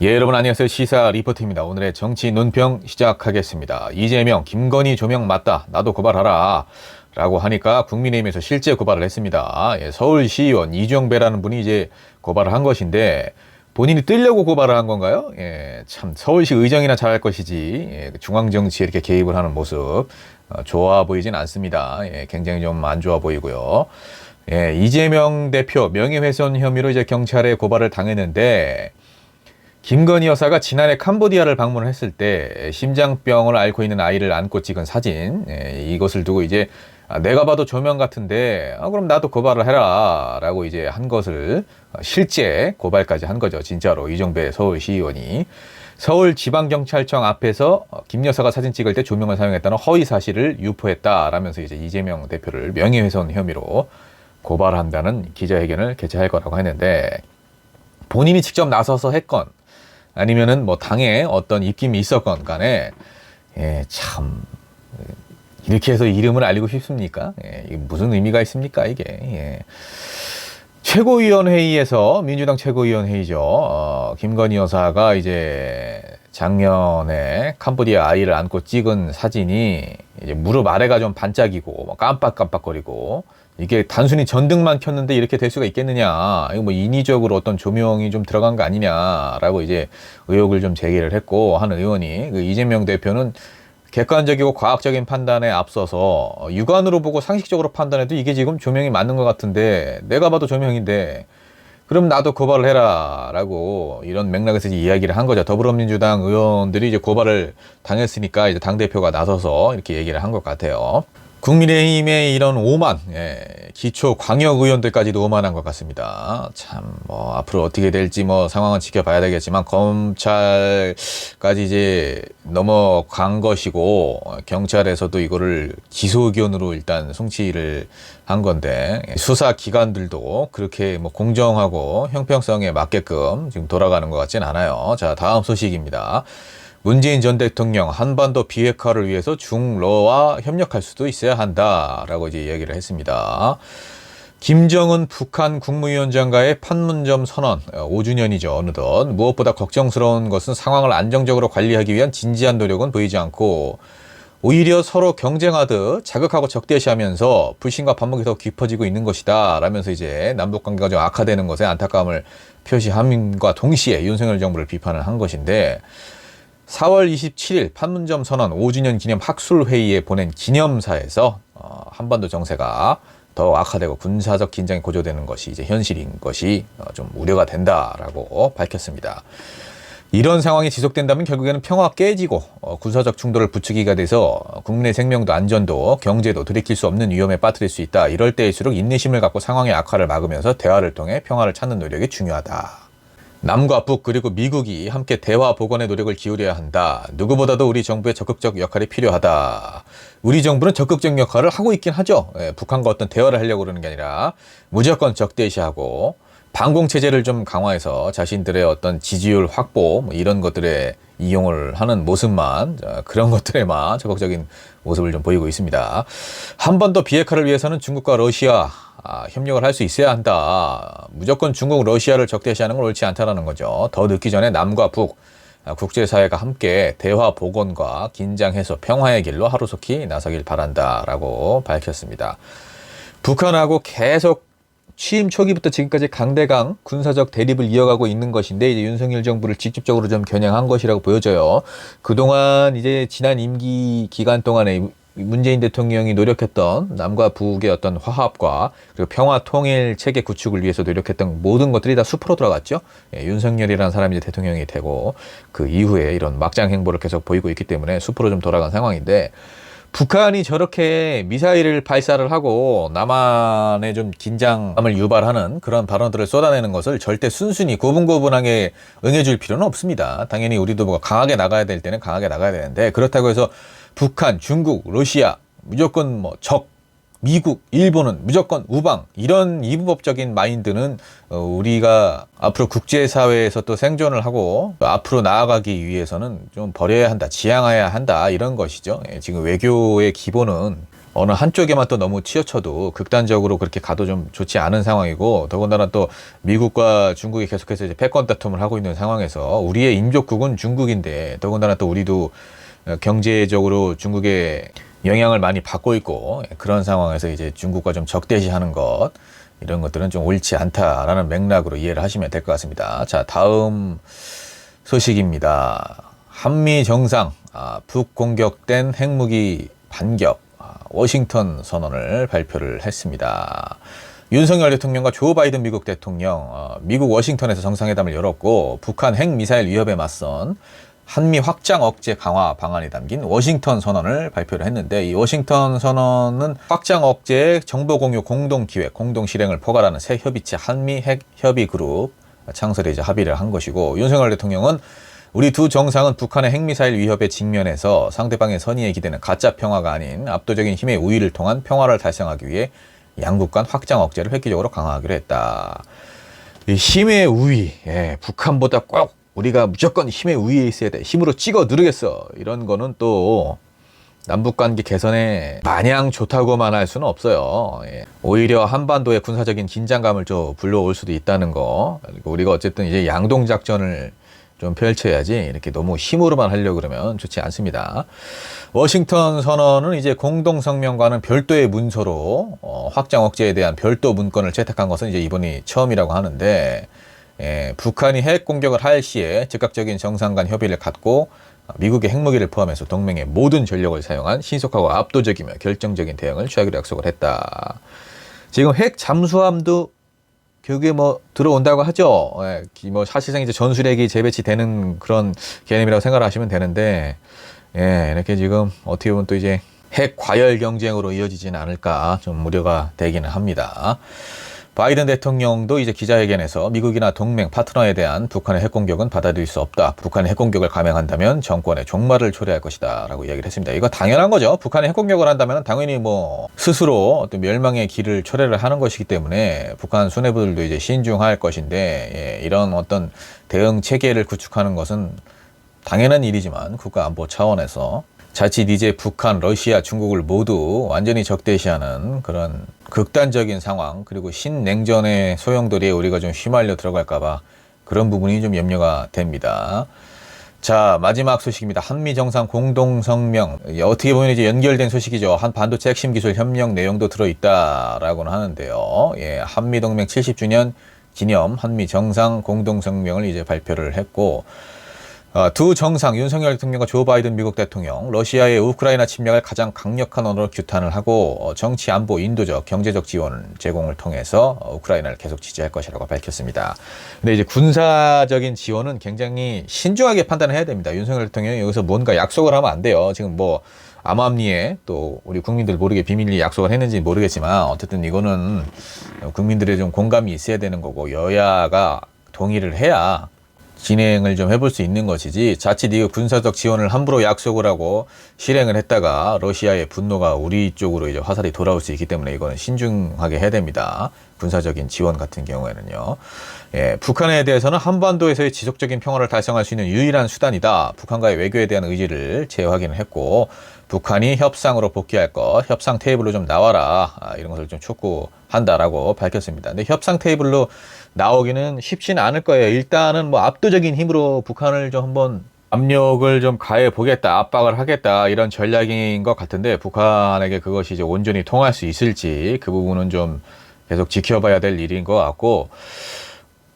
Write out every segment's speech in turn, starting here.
예, 여러분 안녕하세요. 시사 리포트입니다. 오늘의 정치 논평 시작하겠습니다. 이재명, 김건희 조명 맞다. 나도 고발하라. 라고 하니까 국민의힘에서 실제 고발을 했습니다. 예, 서울시의원 이종배라는 분이 이제 고발을 한 것인데 본인이 뜨려고 고발을 한 건가요? 예, 참 서울시 의정이나 잘할 것이지 예, 중앙정치에 이렇게 개입을 하는 모습 좋아 보이진 않습니다. 예, 굉장히 좀 안 좋아 보이고요. 예, 이재명 대표 명예훼손 혐의로 이제 경찰에 고발을 당했는데 김건희 여사가 지난해 캄보디아를 방문을 했을 때 심장병을 앓고 있는 아이를 안고 찍은 사진, 이것을 두고 이제 내가 봐도 조명 같은데 그럼 나도 고발을 해라 라고 이제 한 것을 실제 고발까지 한 거죠. 진짜로 이종배 서울시의원이 서울지방경찰청 앞에서 김 여사가 사진 찍을 때 조명을 사용했다는 허위 사실을 유포했다라면서 이제 이재명 대표를 명예훼손 혐의로 고발한다는 기자회견을 개최할 거라고 했는데 본인이 직접 나서서 했건 아니면은 뭐 당에 어떤 입김이 있었건 간에 참 이렇게 해서 이름을 알리고 싶습니까? 이게 무슨 의미가 있습니까 이게? 최고위원회의에서 민주당 최고위원회의죠. 김건희 여사가 이제 작년에 캄보디아 아이를 안고 찍은 사진이 이제 무릎 아래가 좀 반짝이고 깜빡깜빡거리고 이게 단순히 전등만 켰는데 이렇게 될 수가 있겠느냐. 이거 뭐 인위적으로 어떤 조명이 좀 들어간 거 아니냐라고 이제 의혹을 좀 제기를 했고 한 의원이 그 이재명 대표는 객관적이고 과학적인 판단에 앞서서 육안으로 보고 상식적으로 판단해도 이게 지금 조명이 맞는 것 같은데 내가 봐도 조명인데 그럼 나도 고발을 해라 라고 이런 맥락에서 이제 이야기를 한 거죠. 더불어민주당 의원들이 이제 고발을 당했으니까 이제 당대표가 나서서 이렇게 얘기를 한 것 같아요. 국민의힘의 이런 오만, 기초 광역 의원들까지도 오만한 것 같습니다. 참, 뭐, 앞으로 어떻게 될지 뭐 상황은 지켜봐야 되겠지만, 검찰까지 이제 넘어간 것이고, 경찰에서도 이거를 기소 의견으로 일단 송치를 한 건데, 수사기관들도 그렇게 뭐 공정하고 형평성에 맞게끔 지금 돌아가는 것 같진 않아요. 자, 다음 소식입니다. 문재인 전 대통령 한반도 비핵화를 위해서 중러와 협력할 수도 있어야 한다라고 이제 이야기를 했습니다. 김정은 북한 국무위원장과의 판문점 선언 5주년이죠. 어느덧 무엇보다 걱정스러운 것은 상황을 안정적으로 관리하기 위한 진지한 노력은 보이지 않고 오히려 서로 경쟁하듯 자극하고 적대시하면서 불신과 반목이 더 깊어지고 있는 것이다 라면서 이제 남북관계가 좀 악화되는 것에 안타까움을 표시함과 동시에 윤석열 정부를 비판을 한 것인데 4월 27일 판문점 선언 5주년 기념 학술회의에 보낸 기념사에서 한반도 정세가 더 악화되고 군사적 긴장이 고조되는 것이 이제 현실인 것이 좀 우려가 된다라고 밝혔습니다. 이런 상황이 지속된다면 결국에는 평화가 깨지고 군사적 충돌을 부추기가 돼서 국민의 생명도 안전도 경제도 돌이킬 수 없는 위험에 빠뜨릴 수 있다. 이럴 때일수록 인내심을 갖고 상황의 악화를 막으면서 대화를 통해 평화를 찾는 노력이 중요하다. 남과 북 그리고 미국이 함께 대화 복원의 노력을 기울여야 한다. 누구보다도 우리 정부의 적극적 역할이 필요하다. 우리 정부는 적극적 역할을 하고 있긴 하죠. 북한과 어떤 대화를 하려고 그러는 게 아니라 무조건 적대시하고 반공체제를 좀 강화해서 자신들의 어떤 지지율 확보 뭐 이런 것들에 이용을 하는 모습만 그런 것들에만 적극적인 모습을 좀 보이고 있습니다. 한반도 비핵화를 위해서는 중국과 러시아 협력을 할 수 있어야 한다. 무조건 중국, 러시아를 적대시하는 건 옳지 않다는 거죠. 더 늦기 전에 남과 북, 국제사회가 함께 대화 복원과 긴장 해소, 평화의 길로 하루속히 나서길 바란다라고 밝혔습니다. 북한하고 계속 취임 초기부터 지금까지 강대강 군사적 대립을 이어가고 있는 것인데 이제 윤석열 정부를 직접적으로 좀 겨냥한 것이라고 보여져요. 그동안 이제 지난 임기 기간 동안에 문재인 대통령이 노력했던 남과 북의 어떤 화합과 그리고 평화 통일 체계 구축을 위해서 노력했던 모든 것들이 다 숲으로 들어갔죠. 윤석열이라는 사람이 이제 대통령이 되고 그 이후에 이런 막장 행보를 계속 보이고 있기 때문에 숲으로 좀 돌아간 상황인데 북한이 저렇게 미사일을 발사를 하고 남한의 좀 긴장감을 유발하는 그런 발언들을 쏟아내는 것을 절대 순순히 고분고분하게 응해줄 필요는 없습니다. 당연히 우리도 뭐 강하게 나가야 될 때는 강하게 나가야 되는데 그렇다고 해서 북한, 중국, 러시아 무조건 뭐 미국, 일본은 무조건 우방 이런 이분법적인 마인드는 우리가 앞으로 국제사회에서 또 생존을 하고 앞으로 나아가기 위해서는 좀 버려야 한다, 지양해야 한다 이런 것이죠. 지금 외교의 기본은 어느 한쪽에만 또 너무 치우쳐도 극단적으로 그렇게 가도 좀 좋지 않은 상황이고, 더군다나 또 미국과 중국이 계속해서 이제 패권 다툼을 하고 있는 상황에서 우리의 임족국은 중국인데, 더군다나 또 우리도 경제적으로 중국의 영향을 많이 받고 있고, 그런 상황에서 이제 중국과 좀 적대시하는 것, 이런 것들은 좀 옳지 않다라는 맥락으로 이해를 하시면 될 것 같습니다. 자, 다음 소식입니다. 한미 정상, 북공격된 핵무기 반격, 워싱턴 선언을 발표를 했습니다. 윤석열 대통령과 조 바이든 미국 대통령, 미국 워싱턴에서 정상회담을 열었고, 북한 핵미사일 위협에 맞선 한미 확장 억제 강화 방안이 담긴 워싱턴 선언을 발표를 했는데, 이 워싱턴 선언은 확장 억제의 정보 공유 공동 기획, 공동 실행을 포괄하는 새 협의체 한미 핵 협의 그룹 창설에 이제 합의를 한 것이고, 윤석열 대통령은 우리 두 정상은 북한의 핵미사일 위협에 직면해서 상대방의 선의에 기대는 가짜 평화가 아닌 압도적인 힘의 우위를 통한 평화를 달성하기 위해 양국 간 확장 억제를 획기적으로 강화하기로 했다. 이 힘의 우위, 북한보다 꼭 우리가 무조건 힘의 우위에 있어야 돼, 힘으로 찍어 누르겠어, 이런 거는 또 남북관계 개선에 마냥 좋다고만 할 수는 없어요. 오히려 한반도의 군사적인 긴장감을 좀 불러올 수도 있다는 거. 그리고 우리가 어쨌든 이제 양동작전을 좀 펼쳐야지 이렇게 너무 힘으로만 하려고 그러면 좋지 않습니다. 워싱턴 선언은 이제 공동성명과는 별도의 문서로 확장 억제에 대한 별도 문건을 채택한 것은 이제 이번이 처음이라고 하는데, 북한이 핵 공격을 할 시에 즉각적인 정상 간 협의를 갖고 미국의 핵무기를 포함해서 동맹의 모든 전력을 사용한 신속하고 압도적이며 결정적인 대응을 취하기로 약속을 했다. 지금 핵 잠수함도 교육에 뭐 들어온다고 하죠. 뭐 사실상 이제 전술핵이 재배치되는 그런 개념이라고 생각을 하시면 되는데, 이렇게 지금 어떻게 보면 또 이제 핵 과열 경쟁으로 이어지지는 않을까 좀 우려가 되기는 합니다. 바이든 대통령도 이제 기자회견에서 미국이나 동맹 파트너에 대한 북한의 핵공격은 받아들일 수 없다. 북한의 핵공격을 감행한다면 정권의 종말을 초래할 것이다 라고 이야기를 했습니다. 이거 당연한 거죠. 북한의 핵공격을 한다면 당연히 뭐 스스로 어떤 멸망의 길을 초래를 하는 것이기 때문에 북한 수뇌부들도 이제 신중할 것인데, 이런 어떤 대응 체계를 구축하는 것은 당연한 일이지만 국가안보 차원에서 자칫 이제 북한, 러시아, 중국을 모두 완전히 적대시하는 그런 극단적인 상황, 그리고 신냉전의 소용돌이에 우리가 좀 휘말려 들어갈까봐 그런 부분이 좀 염려가 됩니다. 자, 마지막 소식입니다. 한미 정상 공동성명. 어떻게 보면 이제 연결된 소식이죠. 한 반도체 핵심 기술 협력 내용도 들어있다라고는 하는데요. 한미 동맹 70주년 기념 한미 정상 공동성명을 이제 발표를 했고, 두 정상 윤석열 대통령과 조 바이든 미국 대통령, 러시아의 우크라이나 침략을 가장 강력한 언어로 규탄을 하고 정치, 안보, 인도적, 경제적 지원 제공을 통해서 우크라이나를 계속 지지할 것이라고 밝혔습니다. 근데 이제 군사적인 지원은 굉장히 신중하게 판단을 해야 됩니다. 윤석열 대통령이 여기서 뭔가 약속을 하면 안 돼요. 지금 뭐 암암리에 또 우리 국민들 모르게 비밀리 약속을 했는지 모르겠지만, 어쨌든 이거는 국민들의 좀 공감이 있어야 되는 거고, 여야가 동의를 해야 진행을 좀 해볼 수 있는 것이지, 자칫 이거 군사적 지원을 함부로 약속을 하고 실행을 했다가 러시아의 분노가 우리 쪽으로 이제 화살이 돌아올 수 있기 때문에 이거는 신중하게 해야 됩니다. 군사적인 지원 같은 경우에는요. 북한에 대해서는 한반도에서의 지속적인 평화를 달성할 수 있는 유일한 수단이다. 북한과의 외교에 대한 의지를 재확인을 했고, 북한이 협상으로 복귀할 것, 협상 테이블로 좀 나와라, 이런 것을 좀 촉구한다라고 밝혔습니다. 근데 협상 테이블로 나오기는 쉽지는 않을 거예요. 일단은 뭐 압도적인 힘으로 북한을 좀 한번 압력을 좀 가해 보겠다, 압박을 하겠다, 이런 전략인 것 같은데, 북한에게 그것이 이제 온전히 통할 수 있을지 그 부분은 좀 계속 지켜봐야 될 일인 것 같고,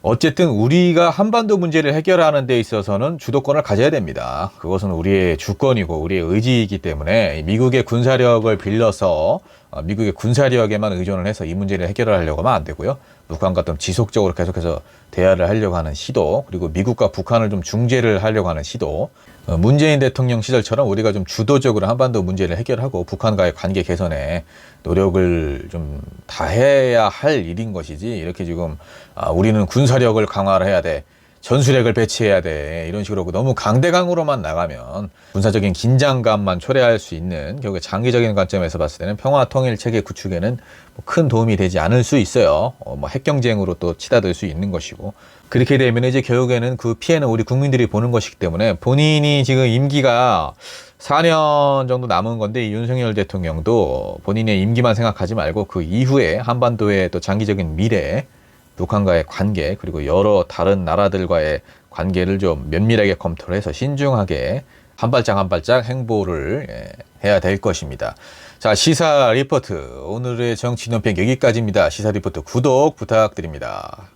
어쨌든 우리가 한반도 문제를 해결하는 데 있어서는 주도권을 가져야 됩니다. 그것은 우리의 주권이고 우리의 의지이기 때문에 미국의 군사력을 빌려서 미국의 군사력에만 의존을 해서 이 문제를 해결하려고 하면 안 되고요. 북한과 좀 지속적으로 계속해서 대화를 하려고 하는 시도, 그리고 미국과 북한을 좀 중재를 하려고 하는 시도, 문재인 대통령 시절처럼 우리가 좀 주도적으로 한반도 문제를 해결하고 북한과의 관계 개선에 노력을 좀 다해야 할 일인 것이지, 이렇게 지금 우리는 군사력을 강화를 해야 돼, 전술핵을 배치해야 돼, 이런 식으로 너무 강대강으로만 나가면 군사적인 긴장감만 초래할 수 있는, 결국에 장기적인 관점에서 봤을 때는 평화 통일 체계 구축에는 큰 도움이 되지 않을 수 있어요. 뭐 핵경쟁으로 또 치닫을 수 있는 것이고, 그렇게 되면 이제 결국에는 그 피해는 우리 국민들이 보는 것이기 때문에, 본인이 지금 임기가 4년 정도 남은 건데 이 윤석열 대통령도 본인의 임기만 생각하지 말고 그 이후에 한반도의 또 장기적인 미래, 북한과의 관계, 그리고 여러 다른 나라들과의 관계를 좀 면밀하게 검토를 해서 신중하게 한 발짝 한 발짝 행보를 해야 될 것입니다. 자, 시사 리포트 오늘의 정치 논평 여기까지입니다. 시사 리포트 구독 부탁드립니다.